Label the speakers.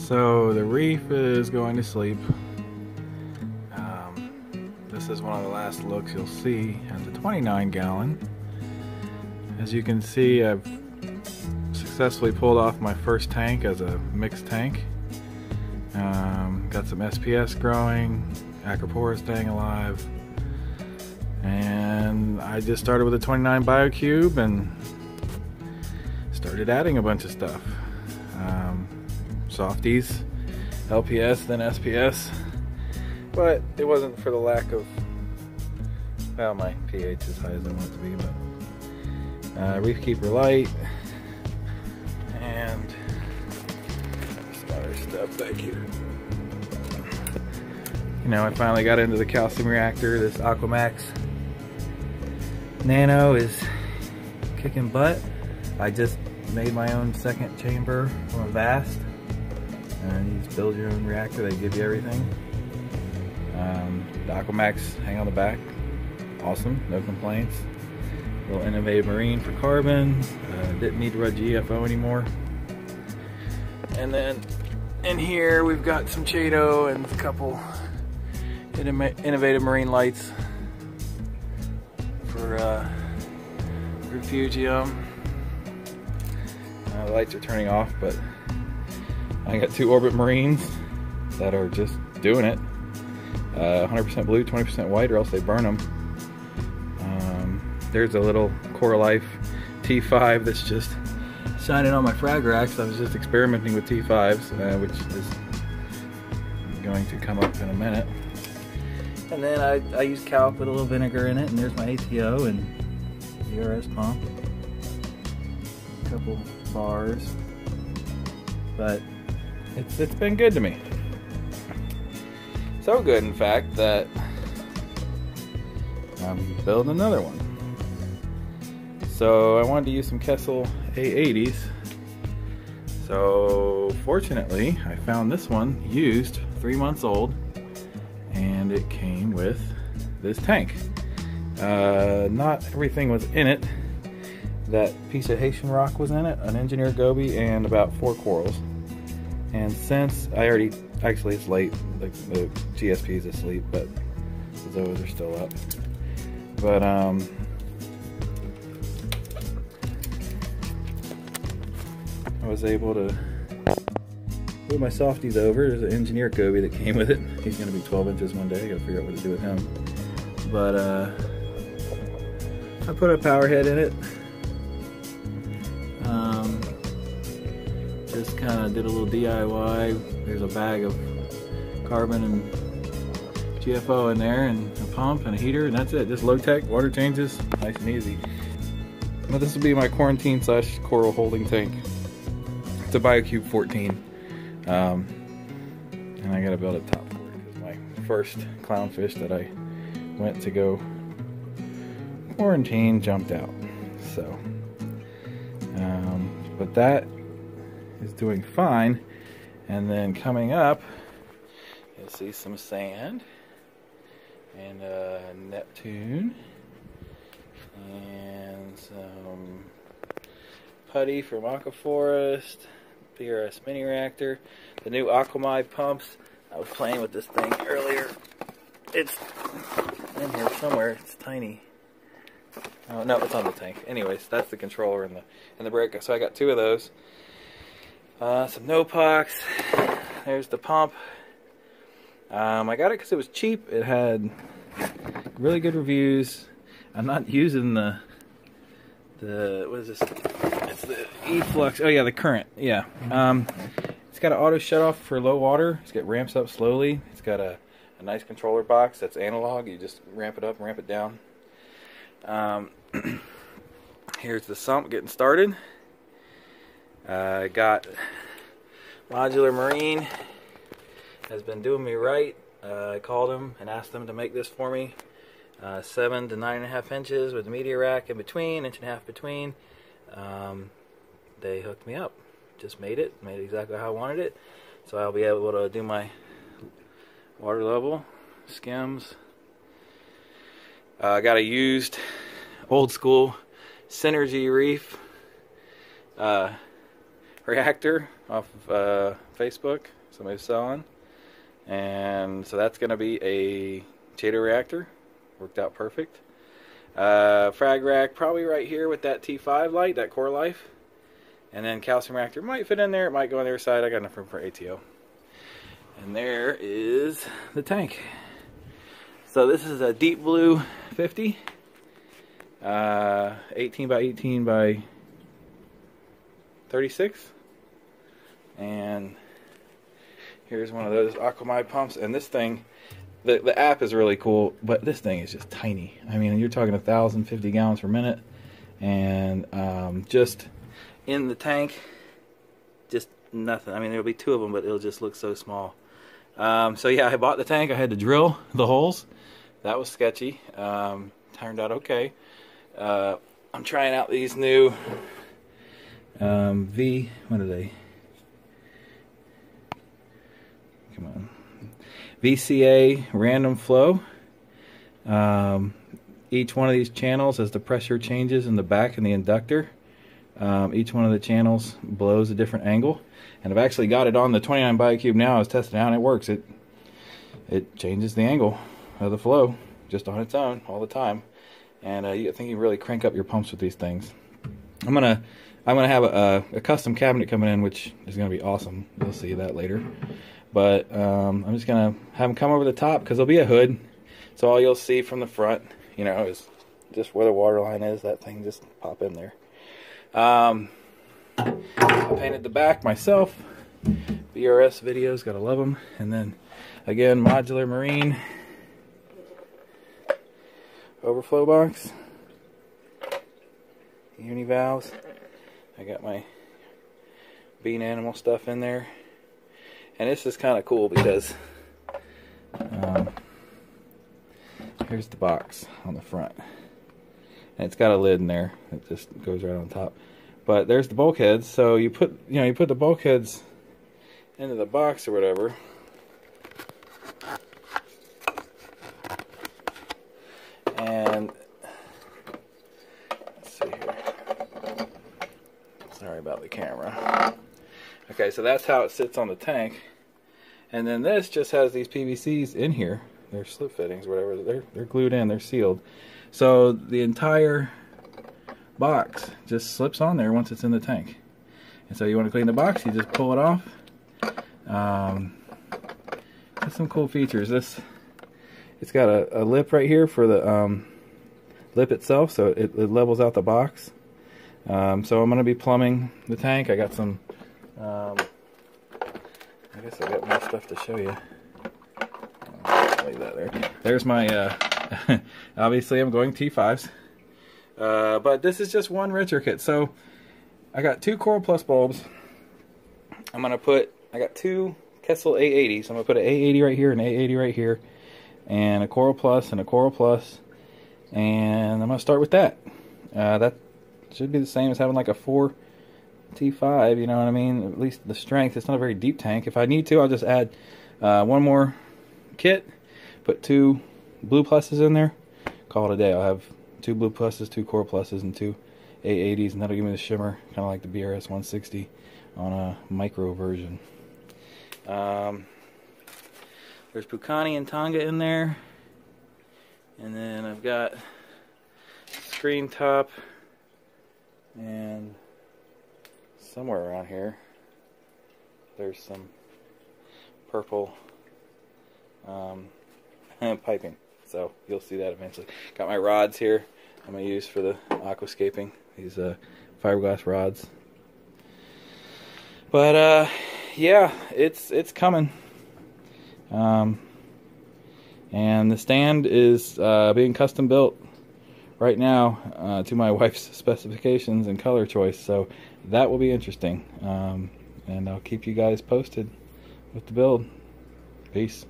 Speaker 1: So the reef is going to sleep. This is one of the last looks you'll see at the 29 gallon. As you can see, I've successfully pulled off my first tank as a mixed tank. Got some SPS growing, Acropora staying alive, and I just started with a 29 BioCube and started adding a bunch of stuff. Softies, LPS, then SPS, but it wasn't for the lack of, well, my pH is high as I want it to be, but Reef Keeper Light, and some other stuff back here. You know, I finally got into the calcium reactor. This Aquamax Nano is kicking butt. I just made my own second chamber from a Vast. You just build your own reactor, they give you everything. The Aquamax hang on the back, awesome, no complaints. Little innovative marine for carbon, didn't need to run GFO anymore. And then in here we've got some Chaeto and a couple innovative marine lights for Refugium. The lights are turning off, but I got two Orbit Marines that are just doing it. 100% blue, 20% white, or else they burn them. There's a little Core Life T5 that's just shining on my frag racks. I was just experimenting with T5s, which is going to come up in a minute. And then I use Calc with a little vinegar in it, and there's my ATO and ERS pump. A couple bars, but it's been good to me. So good, in fact, that I'm building another one. So I wanted to use some Kessel A80s. So fortunately, I found this one used, 3 months old, and it came with this tank. Not everything was in it. That piece of Haitian rock was in it, an engineered goby, and about 4 corals. And since I already, actually it's late, the GSP is asleep, but the Zoas are still up. But I was able to move my softies over. There's an engineered goby that came with it. He's gonna be 12 inches one day. I gotta figure out what to do with him. But I put a power head in it. Just kind of did a little DIY. There's a bag of carbon and GFO in there, and a pump and a heater, and that's it. Just low tech, water changes, nice and easy. But this will be my quarantine / coral holding tank. It's a BioCube 14. And I gotta build a top for it because my first clownfish that I went to go quarantine jumped out. So, but that is doing fine. And then coming up, you'll see some sand and Neptune and some putty from Aquaforest, PRS mini reactor, the new Aquamai pumps. I was playing with this thing earlier. It's in here somewhere. It's tiny. Oh no, it's on the tank. Anyways, that's the controller and the brake. So I got 2 of those. Some Nopox. There's the pump. I got it because it was cheap. It had really good reviews. I'm not using the what is this? It's the E-Flux. Oh yeah, the current. Yeah. It's got an auto shut off for low water. It's got ramps up slowly. It's got a nice controller box that's analog. You just ramp it up and ramp it down. Here's the sump getting started. I got Modular Marine has been doing me right. I called him and asked them to make this for me. 7 to 9.5 inches with a media rack in between, 1.5 inches between. They hooked me up. Just made it exactly how I wanted it. So I'll be able to do my water level, skims. I got a used old school Synergy Reef reactor off of Facebook. Somebody's selling. And so that's going to be a Chater reactor. Worked out perfect. Frag rack probably right here with that T5 light, that core life. And then calcium reactor might fit in there. It might go on the other side. I got enough room for ATO. And there is the tank. So this is a deep blue 50. 18 by 18 by 36. And here's one of those Aquamai pumps. And this thing, the app is really cool, but this thing is just tiny. I mean, you're talking 1,050 gallons per minute. And just in the tank, just nothing. I mean, there'll be two of them, but it'll just look so small. So yeah, I bought the tank. I had to drill the holes. That was sketchy. Turned out okay. I'm trying out these new what are they? Come on. VCA random flow. Each one of these channels, as the pressure changes in the back in the inductor, each one of the channels blows a different angle. And I've actually got it on the 29 BioCube now. I was testing it out and it works. It changes the angle of the flow just on its own all the time. And I think you really crank up your pumps with these things. I'm gonna have a custom cabinet coming in, which is gonna be awesome. You'll see that later. But I'm just gonna have them come over the top because there'll be a hood. So all you'll see from the front, you know, is just where the water line is. That thing just pop in there. I painted the back myself. BRS videos, gotta love them. And then again, modular marine overflow box, uni valves. I got my bean animal stuff in there, and this is kind of cool because here's the box on the front, and it's got a lid in there that just goes right on top. But there's the bulkheads, so you put the bulkheads into the box or whatever. And let's see here. Sorry about the camera. Okay, so that's how it sits on the tank. And then this just has these PVCs in here. They're slip fittings, whatever. They're glued in. They're sealed. So the entire box just slips on there once it's in the tank. And so you want to clean the box, you just pull it off. Has some cool features. It's got a lip right here for the lip itself, so it levels out the box. So I'm going to be plumbing the tank. I got some, I guess I got more stuff to show you. Leave that there. There's my, obviously I'm going T5s. But this is just one retro kit. So I got two Coral Plus bulbs. I got two Kessel A80s. So I'm going to put an A80 right here and an A80 right here. And a Coral Plus and a Coral Plus. And I'm going to start with that. That should be the same as having like a 4 T5, you know what I mean? At least the strength. It's not a very deep tank. If I need to, I'll just add one more kit. Put 2 Blue Pluses in there. Call it a day. I'll have 2 Blue Pluses, 2 Coral Pluses, and 2 A80s. And that'll give me the shimmer, kind of like the BRS 160 on a micro version. There's Pukani and Tonga in there. And then I've got screen top, and somewhere around here there's some purple piping. So you'll see that eventually. Got my rods here I'm going to use for the aquascaping. These fiberglass rods. But yeah, it's coming. And the stand is being custom built right now to my wife's specifications and color choice, so that will be interesting. And I'll keep you guys posted with the build. Peace.